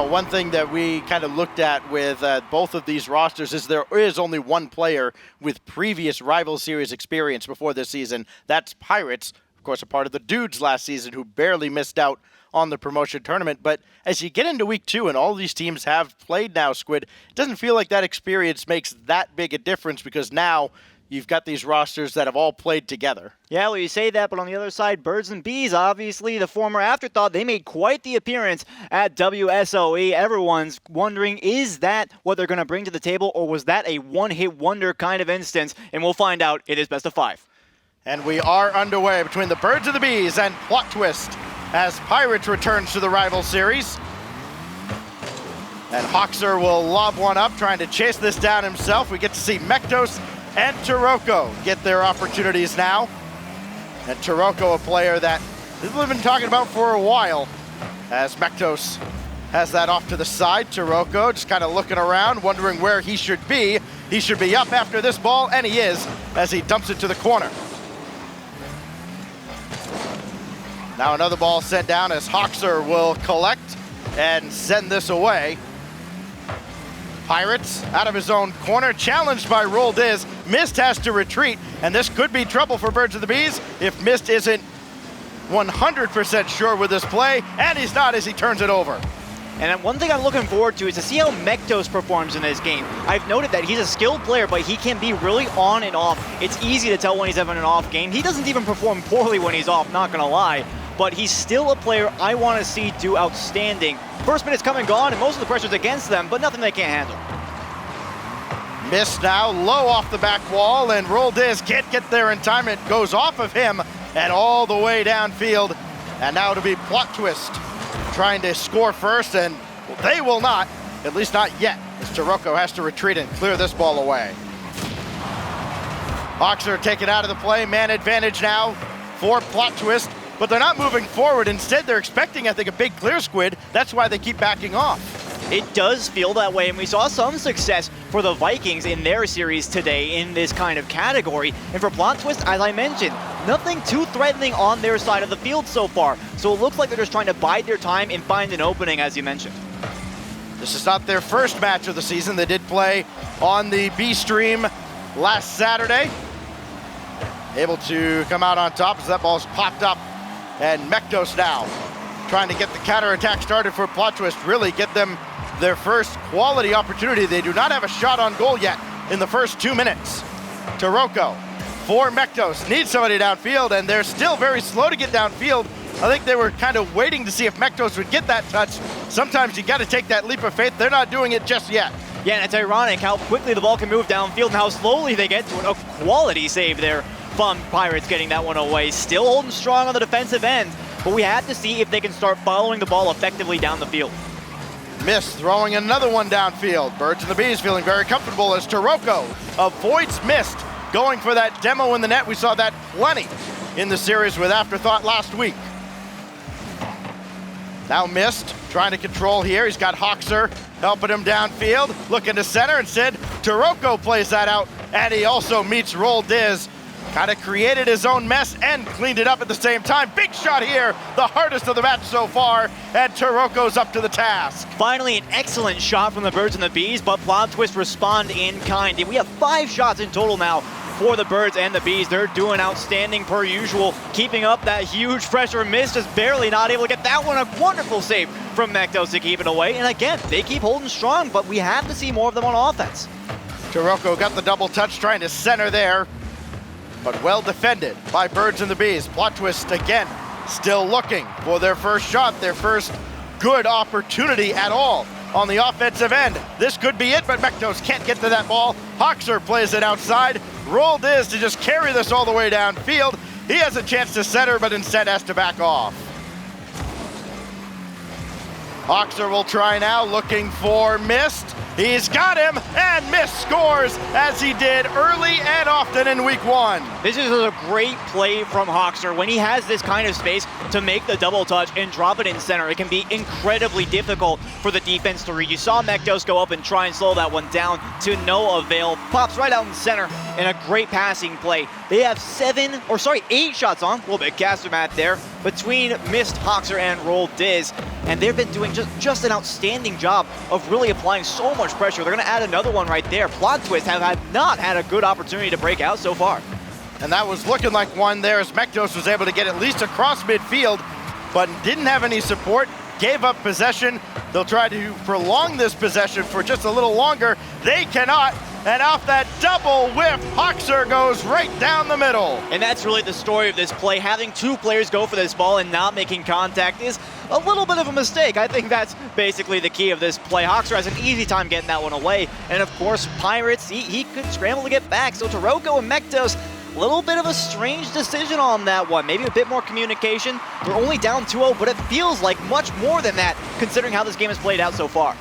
one thing that we kind of looked at with both of these rosters is there is only one player with previous rival series experience before this season. That's Pirates, of course, a part of the Dudes last season who barely missed out on the promotion tournament. But as you get into week 2 and all these teams have played now, Squid, it doesn't feel like that experience makes that big a difference because now you've got these rosters that have all played together. Yeah, well, you say that, but on the other side, Birds and Bees, obviously the former afterthought, they made quite the appearance at WSOE. Everyone's wondering, is that what they're going to bring to the table, or was that a one-hit wonder kind of instance? And we'll find out. It is best of 5. And we are underway between the Birds and the Bees and Plot Twist as Pirates returns to the rival series. And Hoxer will lob one up, trying to chase this down himself. We get to see Mektos and Taroko get their opportunities now. And Taroko, a player that we've been talking about for a while, as Mektos has that off to the side. Taroko just kind of looking around, wondering where he should be. He should be up after this ball, and he is, as he dumps it to the corner. Now another ball sent down as Hoxer will collect and send this away. Pirates out of his own corner, challenged by Roll Diz. Mist has to retreat, and this could be trouble for Birds of the Bees if Mist isn't 100% sure with this play, and he's not as he turns it over. And one thing I'm looking forward to is to see how Mektos performs in this game. I've noted that he's a skilled player, but he can be really on and off. It's easy to tell when he's having an off game. He doesn't even perform poorly when he's off, not gonna lie. But he's still a player I want to see do outstanding. First minute's come and gone, and most of the pressure's against them, but nothing they can't handle. Mist now low off the back wall, and Roll Diz can't get there in time. It goes off of him and all the way downfield. And now to be Plot Twist trying to score first, and they will not, at least not yet, as Taroko has to retreat and clear this ball away. Hoxer taken out of the play, man advantage now for Plot Twist. But they're not moving forward. Instead, they're expecting, I think, a big clear, Squid. That's why they keep backing off. It does feel that way, and we saw some success for the Vikings in their series today in this kind of category. And for Plot Twist, as I mentioned, nothing too threatening on their side of the field so far. So it looks like they're just trying to bide their time and find an opening, as you mentioned. This is not their first match of the season. They did play on the B stream last Saturday. Able to come out on top as that ball's popped up. And Mektos now trying to get the counterattack started for Plot Twist, really get them their first quality opportunity. They do not have a shot on goal yet in the first 2 minutes. Taroko for Mektos, needs somebody downfield, and they're still very slow to get downfield. I think they were kind of waiting to see if Mektos would get that touch. Sometimes you got to take that leap of faith. They're not doing it just yet. Yeah, and it's ironic how quickly the ball can move downfield and how slowly they get to it. A quality save there from Pirates getting that one away. Still holding strong on the defensive end, but we have to see if they can start following the ball effectively down the field. Mist throwing another one downfield. Birds and the Bees feeling very comfortable as Taroko avoids Mist going for that demo in the net. We saw that plenty in the series with Afterthought last week. Now Mist trying to control here. He's got Hoxer helping him downfield, looking to center. Instead, Taroko plays that out, and he also meets Roll Diz. Kind of created his own mess and cleaned it up at the same time. Big shot here, the hardest of the match so far, and Taroko's up to the task. Finally, an excellent shot from the Birds and the Bees, but Plot Twist respond in kind. And we have 5 shots in total now for the Birds and the Bees. They're doing outstanding per usual, keeping up that huge pressure. Mist is barely not able to get that one. A wonderful save from Mektos to keep it away. And again, they keep holding strong, but we have to see more of them on offense. Taroko got the double touch, trying to center there, but well defended by Birds and the Bees. Plot Twist again, still looking for their first shot, their first good opportunity at all on the offensive end. This could be it, but Mektos can't get to that ball. Hoxer plays it outside. Roll Diz to just carry this all the way downfield. He has a chance to center, but instead has to back off. Hoxer will try now, looking for Mist. He's got him, and Mist scores as he did early and often in week 1. This is a great play from Hoxer. When he has this kind of space to make the double touch and drop it in center, it can be incredibly difficult for the defense to read. You saw Mektos go up and try and slow that one down to no avail. Pops right out in center. and a great passing play. They have 8 shots on, a little bit caster math there, between Mist, Hoxer, and Roll Diz. And they've been doing just an outstanding job of really applying so much pressure. They're going to add another one right there. Plot Twist have not had a good opportunity to break out so far. And that was looking like one there as Mektos was able to get at least across midfield, but didn't have any support, gave up possession. They'll try to prolong this possession for just a little longer. They cannot, and off that double whiff, Hoxer goes right down the middle. And that's really the story of this play. Having 2 players go for this ball and not making contact is a little bit of a mistake. I think that's basically the key of this play. Hoxer has an easy time getting that one away. And of course, Pirates, he could scramble to get back. So Taroko and Mektos, a little bit of a strange decision on that one. Maybe a bit more communication. They're only down 2-0, but it feels like much more than that, considering how this game has played out so far.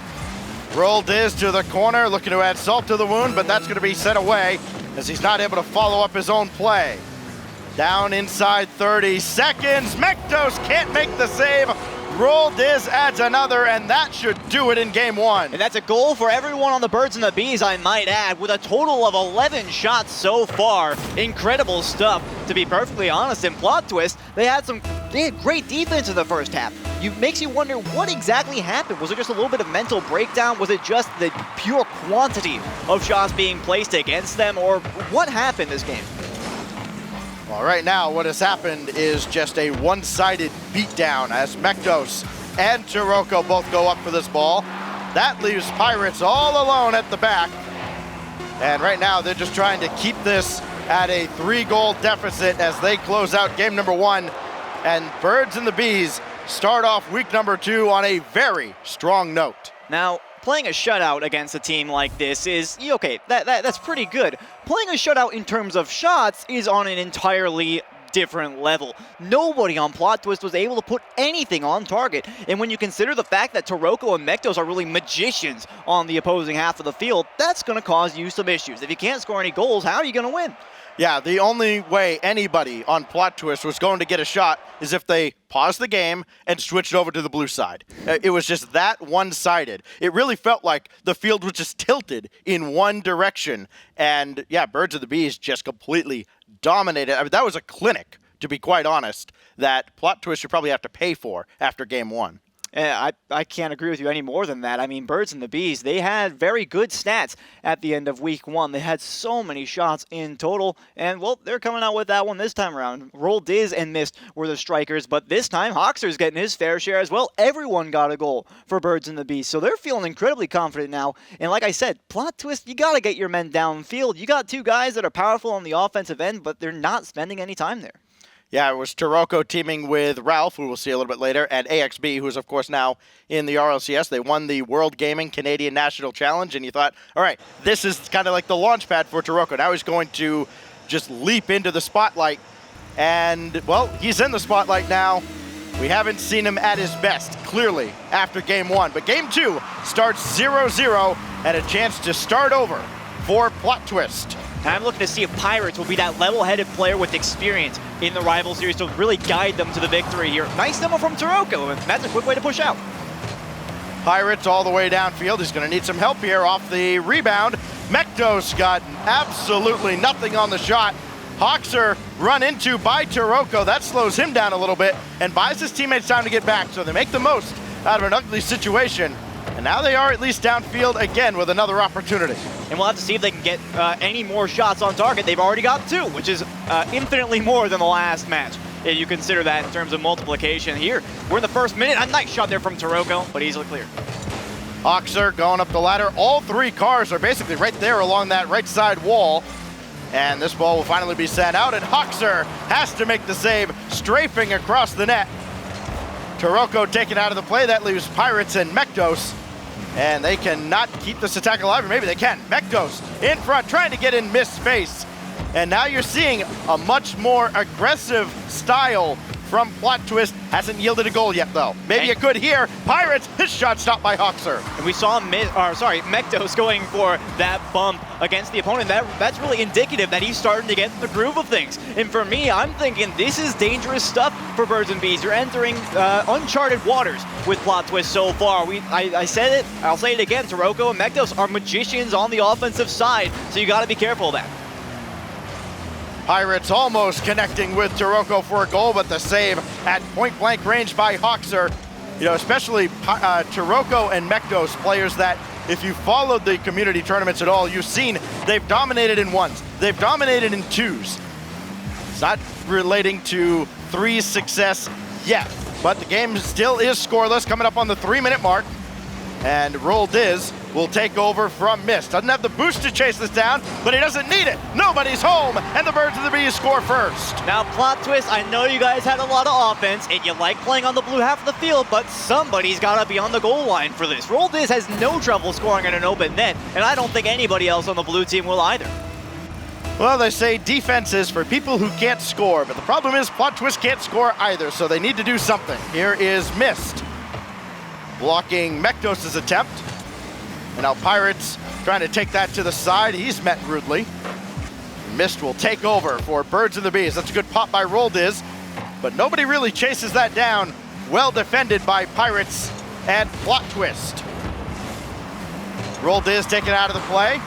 Roll Diz to the corner, looking to add salt to the wound, but that's going to be set away as he's not able to follow up his own play. Down inside 30 seconds. Mektos can't make the save. Roll Diz adds another, and that should do it in game 1. And that's a goal for everyone on the Birds and the Bees, I might add, with a total of 11 shots so far. Incredible stuff, to be perfectly honest. In Plot Twist, they had great defense in the first half. Makes you wonder what exactly happened. Was it just a little bit of mental breakdown? Was it just the pure quantity of shots being placed against them? Or what happened this game? Well, right now, what has happened is just a one-sided beatdown as Mektos and Taroko both go up for this ball. That leaves Pirates all alone at the back. And right now, they're just trying to keep this at a 3-goal deficit as they close out game number 1. And Birds and the Bees start off week number 2 on a very strong note. Now, playing a shutout against a team like this is, okay, that's pretty good. Playing a shutout in terms of shots is on an entirely different level. Nobody on Plot Twist was able to put anything on target. And when you consider the fact that Taroko and Mektos are really magicians on the opposing half of the field, that's going to cause you some issues. If you can't score any goals, how are you going to win? Yeah, the only way anybody on Plot Twist was going to get a shot is if they paused the game and switched over to the blue side. It was just that one-sided. It really felt like the field was just tilted in one direction. And yeah, Birds of the Bees just completely dominated. I mean, that was a clinic, to be quite honest, that Plot Twist should probably have to pay for after game 1. I can't agree with you any more than that. I mean, Birds and the Bees, they had very good stats at the end of week 1. They had so many shots in total, and, well, they're coming out with that one this time around. Roll Diz and Mist were the strikers, but this time, Hoxer's getting his fair share as well. Everyone got a goal for Birds and the Bees, so they're feeling incredibly confident now. And like I said, Plot Twist, you got to get your men downfield. You got 2 guys that are powerful on the offensive end, but they're not spending any time there. Yeah, it was Taroko teaming with Ralph, who we'll see a little bit later, and AXB, who's, of course, now in the RLCS. They won the World Gaming Canadian National Challenge, and you thought, all right, this is kind of like the launch pad for Taroko. Now he's going to just leap into the spotlight, and, well, he's in the spotlight now. We haven't seen him at his best, clearly, after game 1. But game 2 starts 0-0, and a chance to start over for Plot Twist. And I'm looking to see if Pirates will be that level-headed player with experience in the rival series to really guide them to the victory here. Nice demo from Taroko, and that's a quick way to push out. Pirates all the way downfield. He's going to need some help here off the rebound. Mektos got absolutely nothing on the shot. Hoxer run into by Taroko. That slows him down a little bit and buys his teammates time to get back. So they make the most out of an ugly situation. And now they are at least downfield again with another opportunity. And we'll have to see if they can get any more shots on target. They've already got 2, which is infinitely more than the last match, if you consider that in terms of multiplication. Here, we're in the first minute. A nice shot there from Taroko, but easily clear. Hoxer going up the ladder. All 3 cars are basically right there along that right side wall. And this ball will finally be sent out, and Hoxer has to make the save, strafing across the net. Taroko taken out of the play. That leaves Pirates and Mektos. And they cannot keep this attack alive, or maybe they can. Mektos in front, trying to get in Mist's face. And now you're seeing a much more aggressive style from Plot Twist. Hasn't yielded a goal yet, though. Maybe it could here. Pirates, his shot stopped by Hoxer. And we saw Mektos going for that bump against the opponent. That's really indicative that he's starting to get the groove of things. And for me, I'm thinking this is dangerous stuff for Birds and Bees. You're entering uncharted waters with Plot Twist so far. I said it, I'll say it again. Taroko and Mektos are magicians on the offensive side, so you got to be careful of that. Pirates almost connecting with Taroko for a goal, but the save at point-blank range by Hoxer. You know, especially Taroko and Mektos, players that if you followed the community tournaments at all, you've seen they've dominated in ones, they've dominated in twos. It's not relating to threes success yet, but the game still is scoreless, coming up on the 3-minute mark. And Roll Diz will take over from Mist. Doesn't have the boost to chase this down, but he doesn't need it. Nobody's home, and the Birds of the Bees score first. Now, plot twist, I know you guys had a lot of offense, and you like playing on the blue half of the field, but somebody's got to be on the goal line for this. Roll Diz has no trouble scoring in an open net, and I don't think anybody else on the blue team will either. Well, they say defense is for people who can't score, but the problem is Plot Twist can't score either, so they need to do something. Here is Mist, blocking Mektos' attempt. And now Pirates trying to take that to the side. He's met rudely. Mist will take over for Birds of the Bees. That's a good pop by Roll Diz, but nobody really chases that down. Well defended by Pirates and Plot Twist. Roll Diz taken out of the play.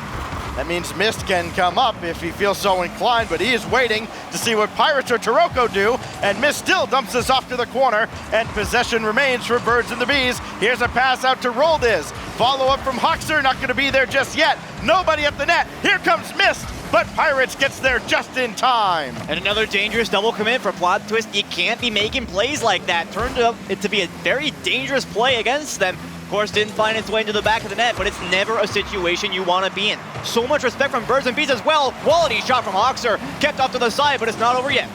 That means Mist can come up if he feels so inclined, but he is waiting to see what Pirates or Taroko do, and Mist still dumps this off to the corner, and possession remains for Birds and the Bees. Here's a pass out to Roll Diz. Follow up from Hoxer, not gonna be there just yet. Nobody at the net. Here comes Mist, but Pirates gets there just in time. And another dangerous double commit for Plot Twist. You can't be making plays like that. Turned out it to be a very dangerous play against them. Of course, didn't find its way into the back of the net, but it's never a situation you want to be in. So much respect from Birds and Bees as well. Quality shot from Hoxer. Kept off to the side, but it's not over yet.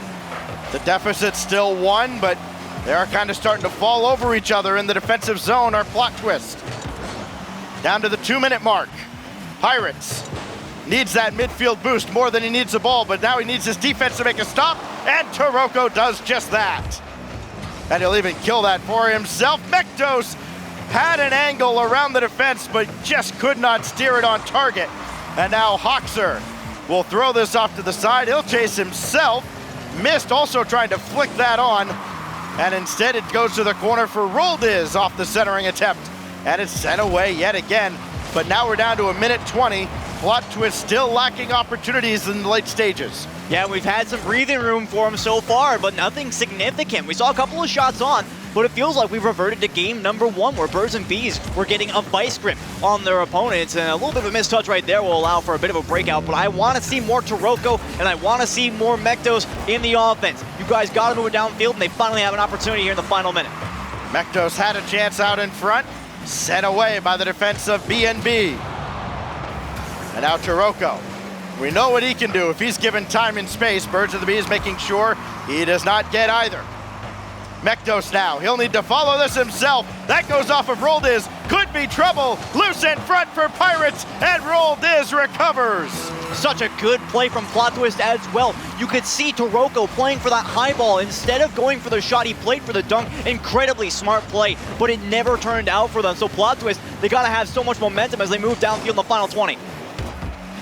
The deficit's still 1, but they are kind of starting to fall over each other in the defensive zone, our Plot Twist. Down to the 2-minute mark. Pirates needs that midfield boost more than he needs the ball, but now he needs his defense to make a stop, and Taroko does just that. And he'll even kill that for himself. Mektos had an angle around the defense, but just could not steer it on target. And now Hoxer will throw this off to the side. He'll chase himself. Mist also trying to flick that on, and instead it goes to the corner for Roll Diz off the centering attempt. And it's sent away yet again, but now we're down to 1:20. Plot Twist still lacking opportunities in the late stages. Yeah, we've had some breathing room for him so far, but nothing significant. We saw a couple of shots on, but it feels like we've reverted to game number 1, where Birds and Bees were getting a vice grip on their opponents, and a little bit of a mistouch right there will allow for a bit of a breakout, but I want to see more Taroko, and I want to see more Mektos in the offense. You guys got to move it downfield, and they finally have an opportunity here in the final minute. Mektos had a chance out in front, sent away by the defense of BNB. And now Taroko. We know what he can do if he's given time and space. Birds of the Bees making sure he does not get either. Mektos now, he'll need to follow this himself. That goes off of Roll Diz. Could be trouble. Loose in front for Pirates, and Roll Diz recovers. Such a good play from Plot Twist as well. You could see Taroko playing for that high ball. Instead of going for the shot, he played for the dunk. Incredibly smart play, but it never turned out for them. So Plot Twist, they gotta have so much momentum as they move downfield in the final 20.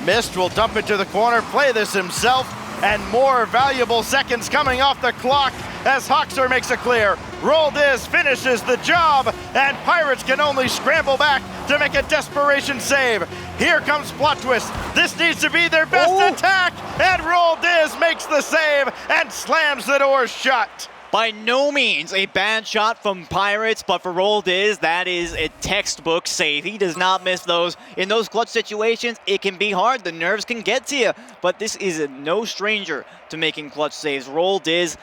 Mist will dump it to the corner, play this himself, and more valuable seconds coming off the clock as Hoxer makes it clear. Roll Diz finishes the job, and Pirates can only scramble back to make a desperation save. Here comes Plot Twist. This needs to be their best attack, and Roll Diz makes the save and slams the door shut. By no means a bad shot from Pirates, but for Roll Diz, that is a textbook save. He does not miss those. In those clutch situations, it can be hard. The nerves can get to you, but this is no stranger to making clutch saves. Roll Diz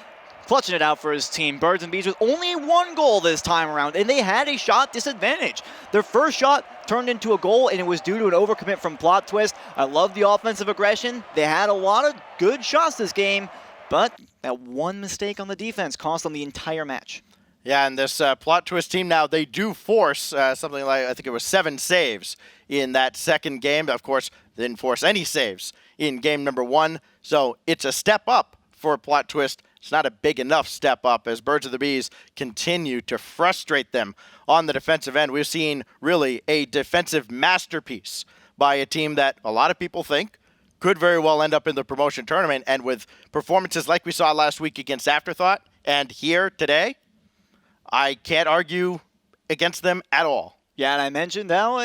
clutching it out for his team. Birds and Bees with only 1 goal this time around, and they had a shot disadvantage. Their first shot turned into a goal, and it was due to an overcommit from Plot Twist. I love the offensive aggression. They had a lot of good shots this game, but that one mistake on the defense cost them the entire match. Yeah, and this Plot Twist team now, they do force something like, I think it was 7 saves in that second game. Of course, they didn't force any saves in game number 1, so it's a step up for Plot Twist. It's not a big enough step up as Birds of the Bees continue to frustrate them on the defensive end. We've seen really a defensive masterpiece by a team that a lot of people think could very well end up in the promotion tournament, and with performances like we saw last week against Afterthought and here today, I can't argue against them at all. Yeah, and I mentioned how,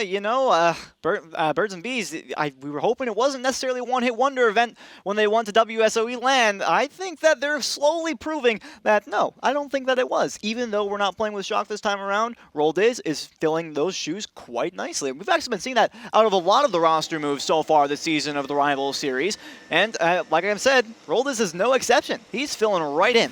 Birds and Bees, we were hoping it wasn't necessarily a one-hit wonder event when they won to WSOE LAN. I think that they're slowly proving that, no, I don't think that it was. Even though we're not playing with Shock this time around, Roldiz is filling those shoes quite nicely. We've actually been seeing that out of a lot of the roster moves so far this season of the Rivals series. And like I said, Roldiz is no exception. He's filling right in.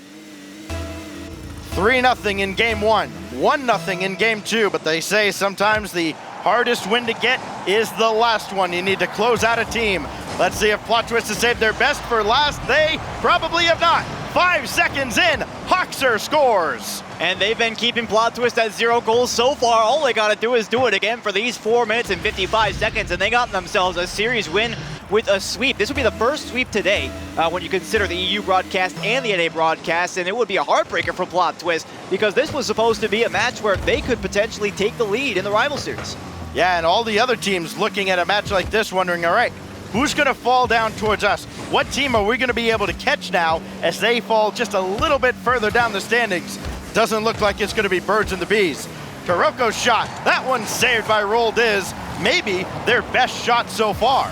3-0 in game 1, 1-0 in game 2, but they say sometimes the hardest win to get is the last one. You need to close out a team. Let's see if Plot Twist has saved their best for last. They probably have not. 5 seconds in, Hoxer scores. And they've been keeping Plot Twist at 0 goals so far. All they gotta do is do it again for these 4 minutes and 55 seconds, and they got themselves a series win with a sweep. This would be the first sweep today when you consider the EU broadcast and the NA broadcast, and it would be a heartbreaker for Plot Twist because this was supposed to be a match where they could potentially take the lead in the Rival Series. Yeah, and all the other teams looking at a match like this wondering, all right, who's going to fall down towards us? What team are we going to be able to catch now as they fall just a little bit further down the standings? Doesn't look like it's going to be Birds and the Bees. Taroko's shot, that one's saved by Roldiz. Maybe their best shot so far.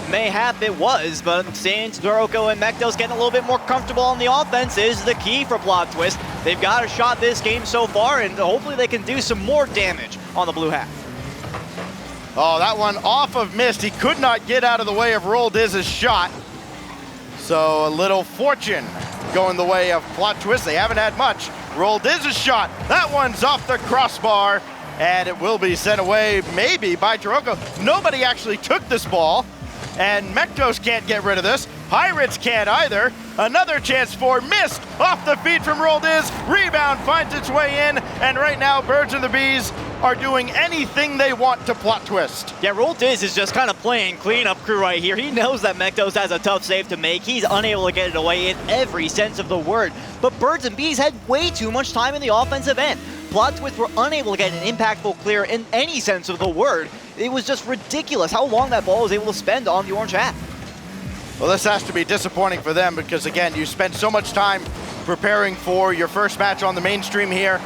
Mayhap it was, but since Taroko and Mektos getting a little bit more comfortable on the offense is the key for Plot Twist. They've got a shot this game so far, and hopefully they can do some more damage on the blue half. Oh, that one off of Mist. He could not get out of the way of Roldiz's shot. So a little fortune going the way of Plot Twist. They haven't had much. Roldiz's shot, that one's off the crossbar, and it will be sent away maybe by Taroko. Nobody actually took this ball. And Mektos can't get rid of this. Pirates can't either. Another chance for Mist off the feet from Roldiz. Rebound finds its way in. And right now, Birds and the Bees are doing anything they want to Plot Twist. Yeah, Roldiz is just kind of playing cleanup crew right here. He knows that Mektos has a tough save to make. He's unable to get it away in every sense of the word. But Birds and Bees had way too much time in the offensive end. Plot Twist were unable to get an impactful clear in any sense of the word. It was just ridiculous how long that ball was able to spend on the orange half. Well, this has to be disappointing for them because, again, you spent so much time preparing for your first match on the mainstream here,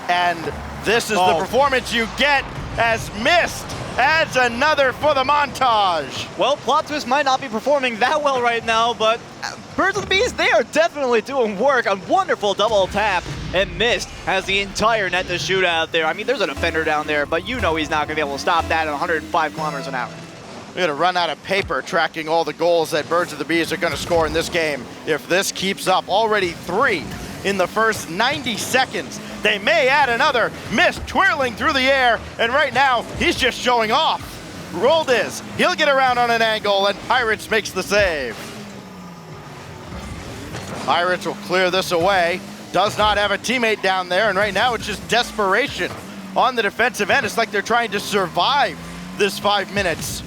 and this is the performance you get as Mist adds another for the montage. Well, Plot Twist might not be performing that well right now, but Birds of the Bees, they are definitely doing work. A wonderful double tap, and Mist has the entire net to shoot out there. I mean, there's a defender down there, but you know he's not going to be able to stop that at 105 kilometers an hour. We're going to run out of paper tracking all the goals that Birds of the Bees are going to score in this game. If this keeps up, already 3 in the first 90 seconds. They may add another. Mist twirling through the air, and right now, he's just showing off. Roldiz, he'll get around on an angle, and Pirates makes the save. Pirates will clear this away. Does not have a teammate down there, and right now it's just desperation on the defensive end. It's like they're trying to survive this 5 minutes.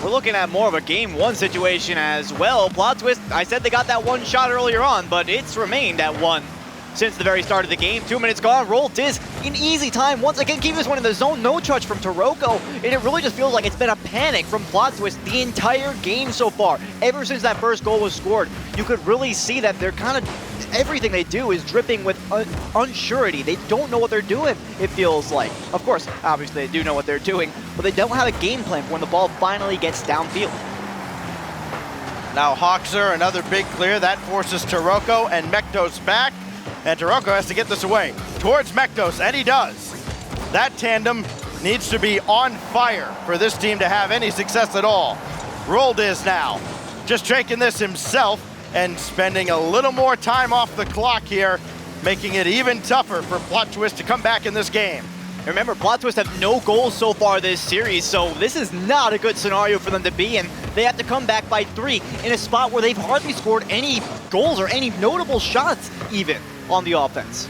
We're looking at more of a game 1 situation as well. Plot Twist, I said they got that one shot earlier on, but it's remained at 1 since the very start of the game. 2 minutes gone. Roldiz in easy time. Once again, keep this one in the zone. No touch from Taroko. And it really just feels like it's been a panic from Plot Twist the entire game so far. Ever since that first goal was scored, you could really see that they're kind of, everything they do is dripping with unsurety. They don't know what they're doing, it feels like. Of course, obviously they do know what they're doing, but they don't have a game plan for when the ball finally gets downfield. Now Hoxer, another big clear. That forces Taroko and Mektos back. And Taroko has to get this away towards Mektos, and he does. That tandem needs to be on fire for this team to have any success at all. Roldiz now, just taking this himself and spending a little more time off the clock here, making it even tougher for Plot Twist to come back in this game. Remember, Plot Twist have no goals so far this series, so this is not a good scenario for them to be in. They have to come back by 3 in a spot where they've hardly scored any goals or any notable shots even on the offense.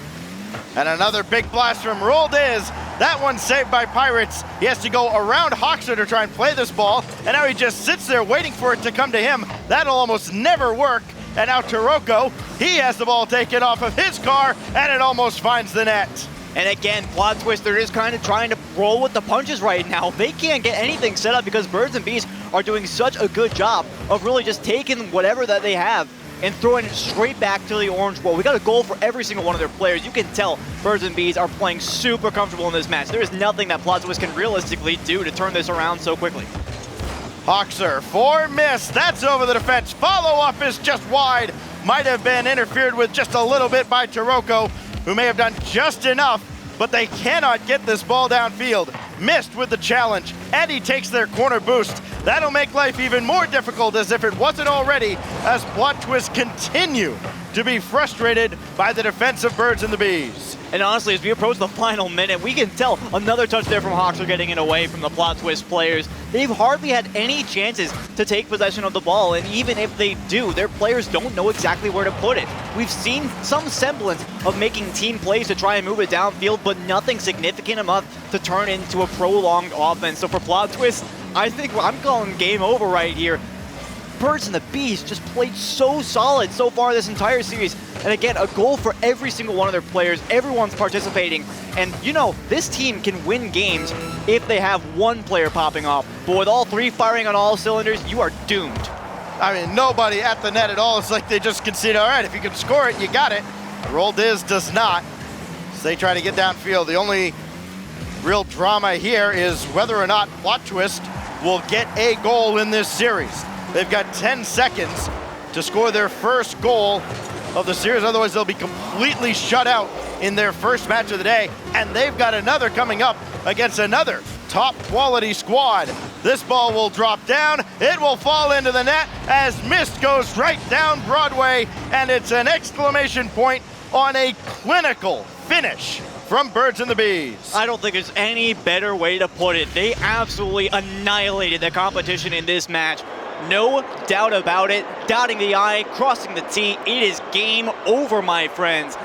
And another big blast from Roldiz. That one's saved by Pirates. He has to go around Hoxer to try and play this ball, and now he just sits there waiting for it to come to him. That'll almost never work. And now Taroko, he has the ball taken off of his car, and it almost finds the net. And again, Plot Twist, they're just kind of trying to roll with the punches right now. They can't get anything set up because Birds and Bees are doing such a good job of really just taking whatever that they have and throwing it straight back to the orange wall. We got a goal for every single one of their players. You can tell Birds and Bees are playing super comfortable in this match. There is nothing that Plot Twist can realistically do to turn this around so quickly. Hoxer for miss. That's over the defense. Follow-up is just wide. Might have been interfered with just a little bit by Taroko, who may have done just enough, but they cannot get this ball downfield. Missed with the challenge. Eddie takes their corner boost. That'll make life even more difficult, as if it wasn't already, as Plot Twist continue to be frustrated by the defense of Birds and the Bees. And honestly, as we approach the final minute, we can tell another touch there from Hoxer getting it away from the Plot Twist players. They've hardly had any chances to take possession of the ball, and even if they do, their players don't know exactly where to put it. We've seen some semblance of making team plays to try and move it downfield, but nothing significant enough to turn into a prolonged offense. So for Plot Twist, I think I'm calling game over right here. Birds and the Bees just played so solid so far this entire series. And again, a goal for every single one of their players. Everyone's participating. And you know, this team can win games if they have one player popping off. But with all three firing on all cylinders, you are doomed. I mean, nobody at the net at all. It's like they just concede, all right, if you can score it, you got it. Roll Diz does not. So they try to get downfield. The only real drama here is whether or not Plot Twist will get a goal in this series. They've got 10 seconds to score their first goal of the series. Otherwise, they'll be completely shut out in their first match of the day. And they've got another coming up against another top quality squad. This ball will drop down. It will fall into the net as Mist goes right down Broadway. And it's an exclamation point on a clinical finish from Birds and the Bees. I don't think there's any better way to put it. They absolutely annihilated the competition in this match. No doubt about it. Dotting the I, crossing the T. It is game over, my friends.